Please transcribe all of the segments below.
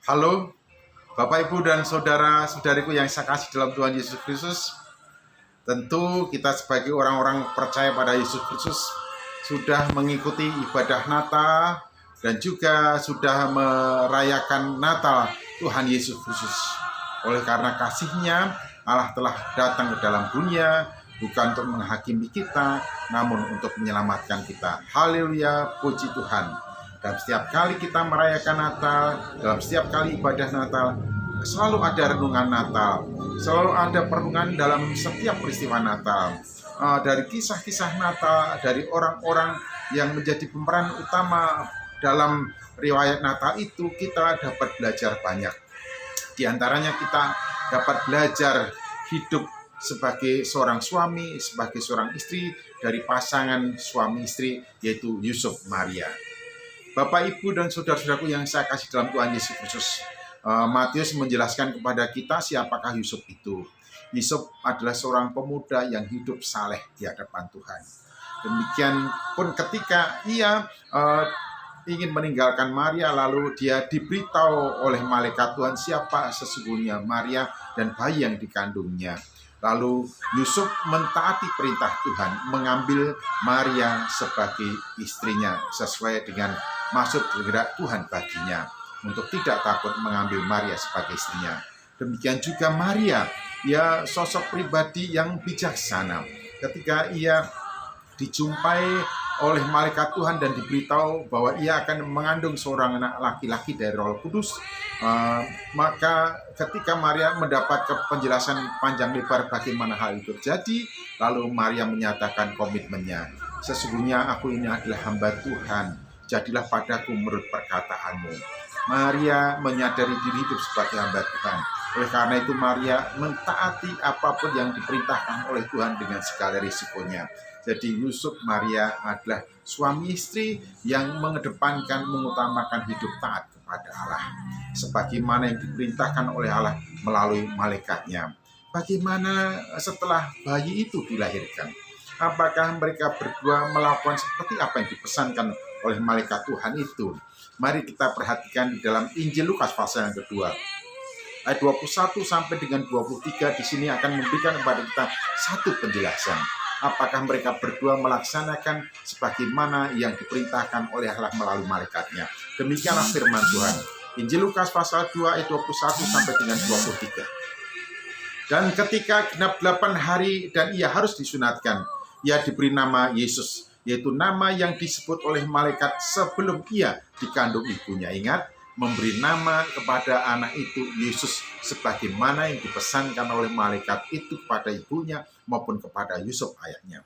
Halo, Bapak, Ibu, dan saudara-saudariku yang saya kasih dalam Tuhan Yesus Kristus. Tentu kita sebagai orang-orang percaya pada Yesus Kristus sudah mengikuti ibadah Natal dan juga sudah merayakan Natal Tuhan Yesus Kristus. Oleh karena kasih-Nya, Allah telah datang ke dalam dunia bukan untuk menghakimi kita, namun untuk menyelamatkan kita. Haleluya, puji Tuhan. Dan setiap kali kita merayakan Natal, dalam setiap kali ibadah Natal, selalu ada renungan Natal, selalu ada perenungan dalam setiap peristiwa Natal. Dari kisah-kisah Natal, dari orang-orang yang menjadi pemeran utama dalam riwayat Natal itu, kita dapat belajar banyak. Di antaranya kita dapat belajar hidup sebagai seorang suami, sebagai seorang istri dari pasangan suami istri, yaitu Yusuf Maria. Bapak, Ibu, dan saudara-saudaraku yang saya kasih dalam Tuhan Yesus Kristus, Matius menjelaskan kepada kita siapakah Yusuf itu. Yusuf adalah seorang pemuda yang hidup saleh di hadapan Tuhan. Demikian pun ketika ia ingin meninggalkan Maria, lalu dia diberitahu oleh malaikat Tuhan siapa sesungguhnya Maria dan bayi yang dikandungnya. Lalu Yusuf mentaati perintah Tuhan, mengambil Maria sebagai istrinya sesuai dengan maksud kehendak Tuhan baginya, untuk tidak takut mengambil Maria sebagai istrinya. Demikian juga Maria, ia sosok pribadi yang bijaksana. Ketika ia dijumpai oleh malaikat Tuhan dan diberitahu bahwa ia akan mengandung seorang anak laki-laki dari Roh Kudus, maka ketika Maria mendapat penjelasan panjang lebar bagaimana hal itu terjadi, lalu Maria menyatakan komitmennya, sesungguhnya aku ini adalah hamba Tuhan, jadilah padaku menurut perkataanmu. Maria menyadari diri hidup sebagai hamba Tuhan. Oleh karena itu Maria mentaati apapun yang diperintahkan oleh Tuhan dengan segala risikonya. Jadi Yusuf Maria adalah suami istri yang mengedepankan, mengutamakan hidup taat kepada Allah, sebagaimana yang diperintahkan oleh Allah melalui malaikatnya. Bagaimana setelah bayi itu dilahirkan? Apakah mereka berdua melakukan seperti apa yang dipesankan oleh malaikat Tuhan itu? Mari kita perhatikan di dalam Injil Lukas pasal yang kedua, ayat 21 sampai dengan 23. Di sini akan memberikan kepada kita satu penjelasan. Apakah mereka berdua melaksanakan sebagaimana yang diperintahkan oleh Allah melalui malaikatnya? Demikianlah firman Tuhan. Injil Lukas pasal 2 ayat 21 sampai dengan 23. Dan ketika genap 8 hari dan ia harus disunatkan, ia diberi nama Yesus, yaitu nama yang disebut oleh malaikat sebelum ia dikandung ibunya. Ingat, memberi nama kepada anak itu Yesus sebagaimana yang dipesankan oleh malaikat itu kepada ibunya maupun kepada Yusuf ayahnya.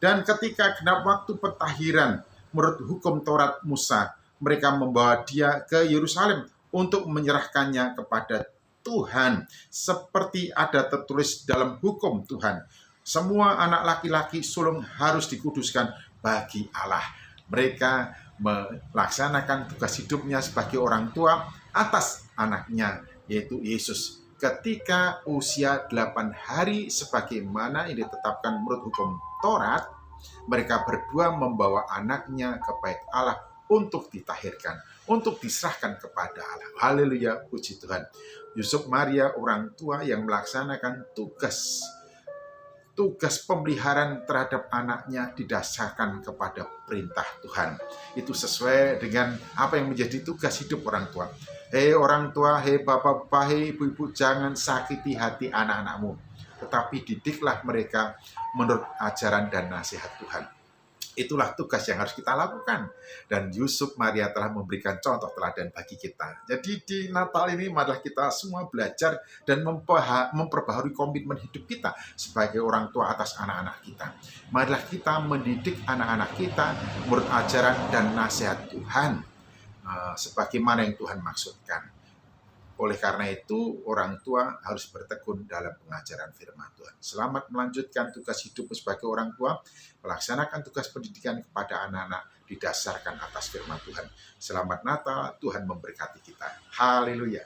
Dan ketika genap waktu pentahiran menurut hukum Taurat Musa, mereka membawa dia ke Yerusalem untuk menyerahkannya kepada Tuhan, seperti ada tertulis dalam hukum Tuhan. Semua anak laki-laki sulung harus dikuduskan bagi Allah. Mereka melaksanakan tugas hidupnya sebagai orang tua atas anaknya, yaitu Yesus, ketika usia 8 hari sebagaimana yang ditetapkan menurut hukum Taurat. Mereka berdua membawa anaknya ke bait Allah untuk ditahirkan, untuk diserahkan kepada Allah. Haleluya, puji Tuhan. Yusuf Maria orang tua yang melaksanakan tugas pemeliharaan terhadap anaknya didasarkan kepada perintah Tuhan. Itu sesuai dengan apa yang menjadi tugas hidup orang tua. Hei orang tua, hei bapak-bapak, hei ibu-ibu, jangan sakiti hati anak-anakmu, tetapi didiklah mereka menurut ajaran dan nasihat Tuhan. Itulah tugas yang harus kita lakukan. Dan Yusuf Maria telah memberikan contoh teladan bagi kita. Jadi di Natal ini marilah kita semua belajar dan memperbaharui komitmen hidup kita sebagai orang tua atas anak-anak kita. Marilah kita mendidik anak-anak kita menurut ajaran dan nasihat Tuhan, sebagaimana yang Tuhan maksudkan. Oleh karena itu, orang tua harus bertekun dalam pengajaran firman Tuhan. Selamat melanjutkan tugas hidup sebagai orang tua, melaksanakan tugas pendidikan kepada anak-anak didasarkan atas firman Tuhan. Selamat Natal, Tuhan memberkati kita. Haleluya.